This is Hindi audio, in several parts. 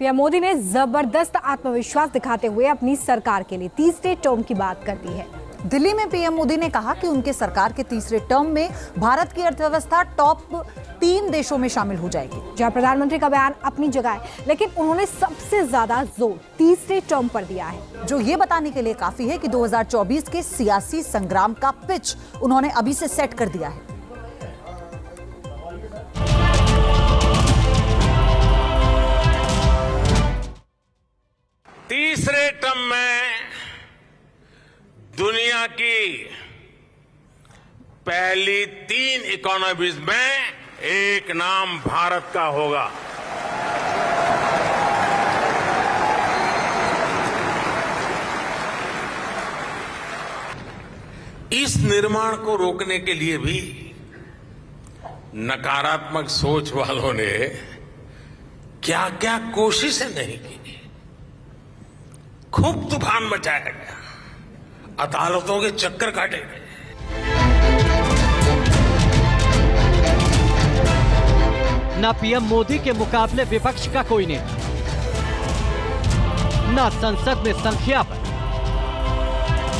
पीएम मोदी ने जबरदस्त आत्मविश्वास दिखाते हुए अपनी सरकार के लिए तीसरे टर्म की बात कर दी है। दिल्ली में पीएम मोदी ने कहा कि उनके सरकार के तीसरे टर्म में भारत की अर्थव्यवस्था टॉप 3 देशों में शामिल हो जाएगी। जहां प्रधानमंत्री का बयान अपनी जगह है, लेकिन उन्होंने सबसे ज्यादा जोर तीसरे टर्म पर दिया है, जो ये बताने के लिए काफी है कि 2024 के सियासी संग्राम का पिच उन्होंने अभी से सेट कर दिया है। तीसरे टर्म में दुनिया की पहली 3 इकोनॉमीज में एक नाम भारत का होगा। इस निर्माण को रोकने के लिए भी नकारात्मक सोच वालों ने क्या क्या कोशिशें नहीं की। खूब तूफान मचाया गया, अदालतों के चक्कर काटे गए। ना पीएम मोदी के मुकाबले विपक्ष का कोई नेता, ना संसद में संख्या पर,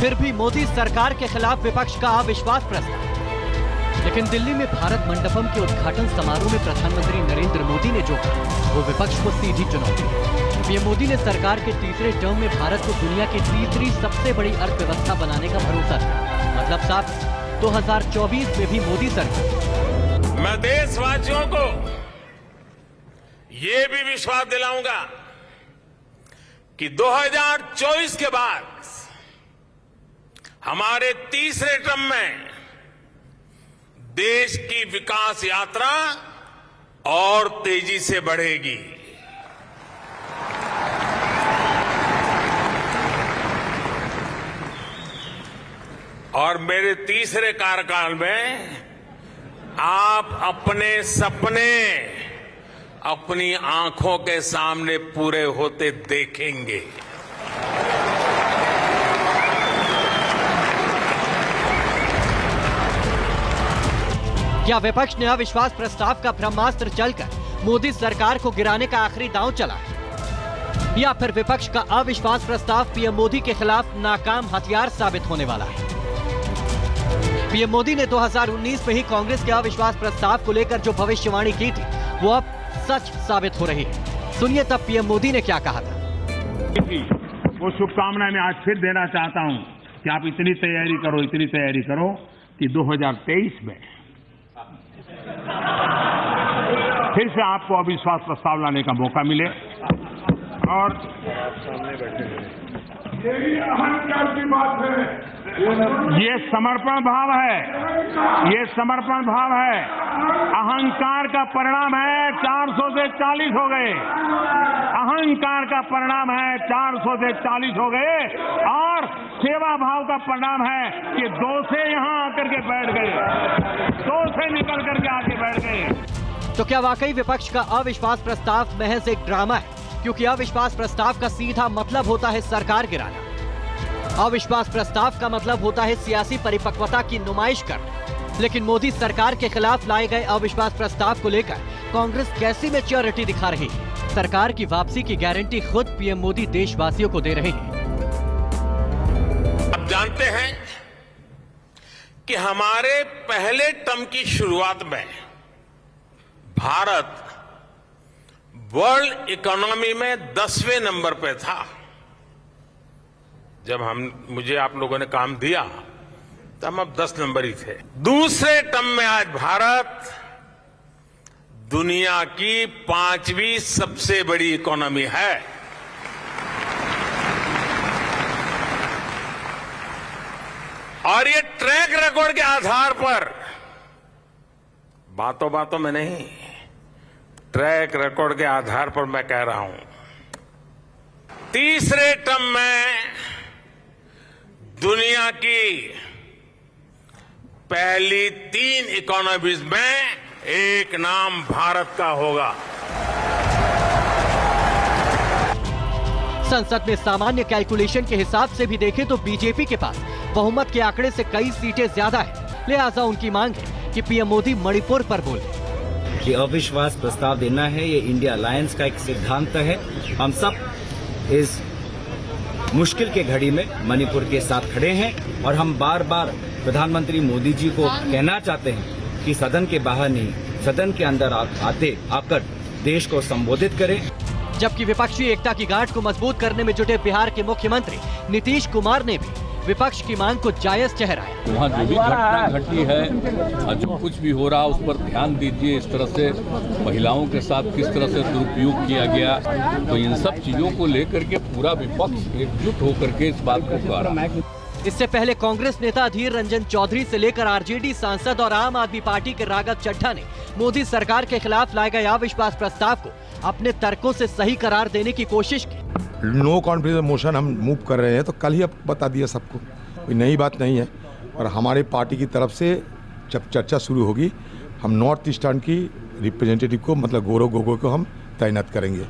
फिर भी मोदी सरकार के खिलाफ विपक्ष का अविश्वास प्रस्ताव। लेकिन दिल्ली में भारत मंडपम के उद्घाटन समारोह में प्रधानमंत्री नरेंद्र मोदी ने जो कहा वो विपक्ष को सीधी चुनौती। पीएम मोदी ने सरकार के तीसरे टर्म में भारत को दुनिया की तीसरी सबसे बड़ी अर्थव्यवस्था बनाने का भरोसा दिया। मतलब साहब 2024 में भी मोदी सरकार। मैं देशवासियों को ये भी विश्वास दिलाऊंगा कि 2024 के बाद हमारे तीसरे टर्म में देश की विकास यात्रा और तेजी से बढ़ेगी। और मेरे तीसरे कार्यकाल में आप अपने सपने अपनी आंखों के सामने पूरे होते देखेंगे। क्या विपक्ष ने अविश्वास प्रस्ताव का ब्रह्मास्त्र चलकर मोदी सरकार को गिराने का आखिरी दांव चला है, या फिर विपक्ष का अविश्वास प्रस्ताव पीएम मोदी के खिलाफ नाकाम हथियार साबित होने वाला है? पीएम मोदी ने 2019 में ही कांग्रेस के अविश्वास प्रस्ताव को लेकर जो भविष्यवाणी की थी वो अब सच साबित हो रही है। सुनिए तब पीएम मोदी ने क्या कहा था। वो शुभकामनाएं मैं आज फिर देना चाहता हूं कि आप इतनी तैयारी करो कि 2023 में फिर से आपको अविश्वास प्रस्ताव लाने का मौका मिले। और अहंकार की बात है, ये समर्पण भाव है, ये समर्पण भाव है। अहंकार का परिणाम है 400 से 40 हो गए। अहंकार का परिणाम है 400 से 40 हो गए। और सेवा भाव का परिणाम है कि 2 से यहां आकर के बैठ गए, 2 से निकल करके आके बैठ गए। तो क्या वाकई विपक्ष का अविश्वास प्रस्ताव महज एक ड्रामा है? क्योंकि अविश्वास प्रस्ताव का सीधा मतलब होता है सरकार गिराना। अविश्वास प्रस्ताव का मतलब होता है सियासी परिपक्वता की नुमाइश करना। लेकिन मोदी सरकार के खिलाफ लाए गए अविश्वास प्रस्ताव को लेकर कांग्रेस कैसी मैच्योरिटी दिखा रही है? सरकार की वापसी की गारंटी खुद पीएम मोदी देशवासियों को दे रहे हैं। आप जानते हैं कि हमारे पहले टर्म की शुरुआत में भारत वर्ल्ड इकोनॉमी में 10वें नंबर पे था। जब मुझे आप लोगों ने काम दिया तो हम अब 10 नंबर ही थे। दूसरे टर्म में आज भारत दुनिया की 5वीं सबसे बड़ी इकोनॉमी है। और ये ट्रैक रिकॉर्ड के आधार पर, बातों बातों में नहीं, ट्रैक रिकॉर्ड के आधार पर मैं कह रहा हूं, तीसरे टर्म में दुनिया की पहली 3 इकोनॉमीज में एक नाम भारत का होगा। संसद में सामान्य कैलकुलेशन के हिसाब से भी देखें तो बीजेपी के पास बहुमत के आंकड़े से कई सीटें ज्यादा है। लिहाजा उनकी मांग है कि पीएम मोदी मणिपुर पर बोले। ये अविश्वास प्रस्ताव देना है। ये इंडिया अलायंस का एक सिद्धांत है। हम सब इस मुश्किल के घड़ी में मणिपुर के साथ खड़े हैं और हम बार बार प्रधानमंत्री मोदी जी को कहना चाहते हैं कि सदन के बाहर नहीं, सदन के अंदर आकर देश को संबोधित करें। जबकि विपक्षी एकता की गांठ को मजबूत करने में जुटे बिहार के मुख्यमंत्री नीतीश कुमार ने भी विपक्ष की मांग को जायज ठहराया। वहाँ जो भी घटना घटी है, जो कुछ भी हो रहा उस पर ध्यान दीजिए। इस तरह से महिलाओं के साथ किस तरह से दुरुपयोग किया गया, तो इन सब चीजों को लेकर के पूरा विपक्ष एकजुट होकर के इस बात को कह रहा है। इससे पहले कांग्रेस नेता अधीर रंजन चौधरी से लेकर आरजेडी सांसद और आम आदमी पार्टी के राघव चड्ढा ने मोदी सरकार के खिलाफ लाए गए अविश्वास प्रस्ताव को अपने तर्कों से सही करार देने की कोशिश की। नो कॉन्फिडेंस मोशन हम मूव कर रहे हैं, तो कल ही अब बता दिया सबको, कोई नई बात नहीं है। और हमारे पार्टी की तरफ से जब चर्चा शुरू होगी, हम नॉर्थ ईस्टर्न की रिप्रेजेंटेटिव को, मतलब गौरव गोगोई को हम तैनात करेंगे।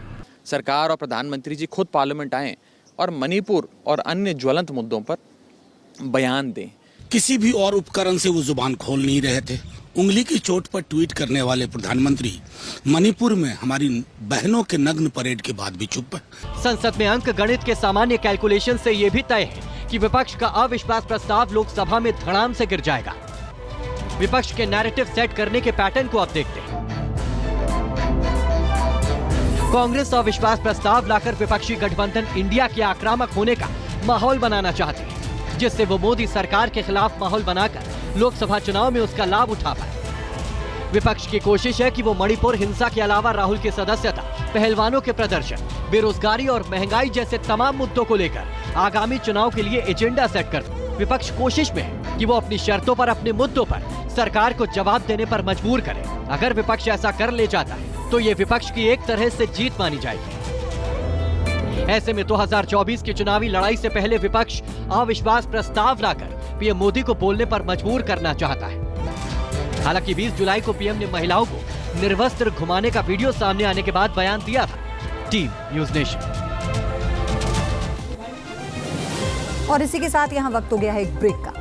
सरकार और प्रधानमंत्री जी खुद पार्लियामेंट आएं और मणिपुर और अन्य ज्वलंत मुद्दों पर बयान दें। किसी भी और उपकरण से वो जुबान खोल नहीं रहे थे। उंगली की चोट पर ट्वीट करने वाले प्रधानमंत्री मणिपुर में हमारी बहनों के नग्न परेड के बाद भी चुप है। संसद में अंक गणित के सामान्य कैलकुलेशन से ये भी तय है कि विपक्ष का अविश्वास प्रस्ताव लोकसभा में धड़ाम से गिर जाएगा। विपक्ष के नैरेटिव सेट करने के पैटर्न को अब देखते हैं। कांग्रेस अविश्वास प्रस्ताव लाकर विपक्षी गठबंधन इंडिया के आक्रामक होने का माहौल बनाना चाहती है, जिससे वो मोदी सरकार के खिलाफ माहौल बनाकर लोकसभा चुनाव में उसका लाभ उठा पाए। विपक्ष की कोशिश है कि वो मणिपुर हिंसा के अलावा राहुल की सदस्यता, पहलवानों के प्रदर्शन, बेरोजगारी और महंगाई जैसे तमाम मुद्दों को लेकर आगामी चुनाव के लिए एजेंडा सेट कर दे। विपक्ष कोशिश में है कि वो अपनी शर्तों पर, अपने मुद्दों पर सरकार को जवाब देने पर मजबूर करे। अगर विपक्ष ऐसा कर ले जाता है तो ये विपक्ष की एक तरह से जीत मानी जाएगी। ऐसे में 2024 की चुनावी लड़ाई से पहले विपक्ष अविश्वास प्रस्ताव लाकर पीएम मोदी को बोलने पर मजबूर करना चाहता है। हालांकि 20 जुलाई को पीएम ने महिलाओं को निर्वस्त्र घुमाने का वीडियो सामने आने के बाद बयान दिया था। Team news nation. और इसी के साथ यहाँ वक्त हो गया है एक ब्रेक का।